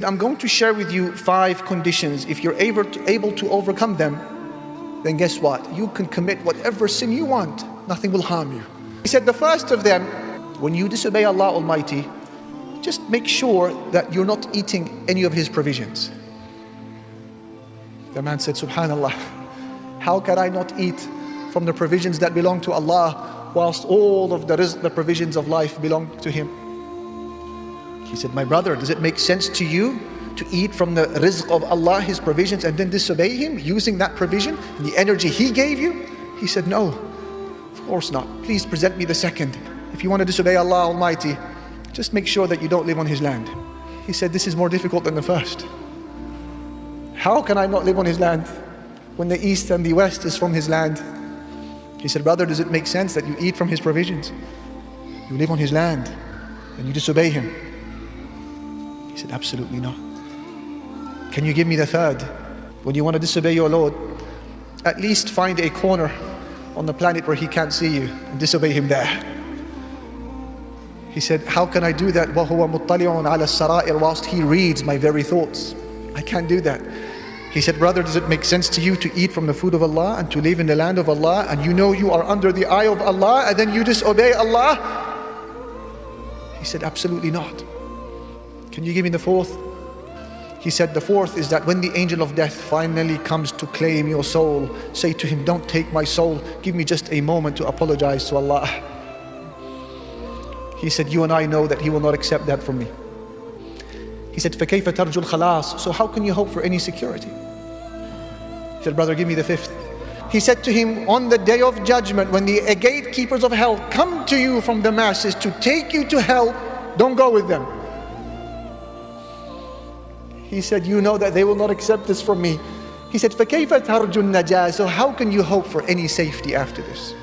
I'm going to share with you 5 conditions. If you're able to overcome them, then guess what? You can commit whatever sin you want. Nothing will harm you. He said the first of them, when you disobey Allah Almighty, just make sure that you're not eating any of His provisions. The man said, Subhanallah, how can I not eat from the provisions that belong to Allah whilst all of the rizq, the provisions of life belong to Him? He said, my brother, does it make sense to you to eat from the rizq of Allah, His provisions, and then disobey Him using that provision and the energy He gave you? He said, no, of course not. Please present me the second. If you want to disobey Allah Almighty, just make sure that you don't live on His land. He said, this is more difficult than the first. How can I not live on His land when the east and the west is from His land? He said, brother, does it make sense that you eat from His provisions? You live on His land and you disobey Him? He said, absolutely not. Can you give me the third? When you want to disobey your Lord, at least find a corner on the planet where He can't see you and disobey Him there. He said, how can I do that? وَهُوَ مُطَّلِعٌ عَلَى السَّرَائِرِ, whilst He reads my very thoughts. I can't do that. He said, brother, does it make sense to you to eat from the food of Allah and to live in the land of Allah, and you know you are under the eye of Allah, and then you disobey Allah? He said, absolutely not. Can you give me the fourth? He said, the fourth is that when the angel of death finally comes to claim your soul, say to him, don't take my soul, give me just a moment to apologize to Allah. He said, you and I know that He will not accept that from me. He said, فَكَيْفَ تَرْجُ الْخَلَاصِ, so how can you hope for any security? He said, brother, give me the fifth. He said to him, on the day of judgment, when the gatekeepers of hell come to you from the masses to take you to hell, don't go with them. He said, you know that they will not accept this from me. He said, فَكَيْفَ تَرْجُ النَّجَاةِ, so how can you hope for any safety after this?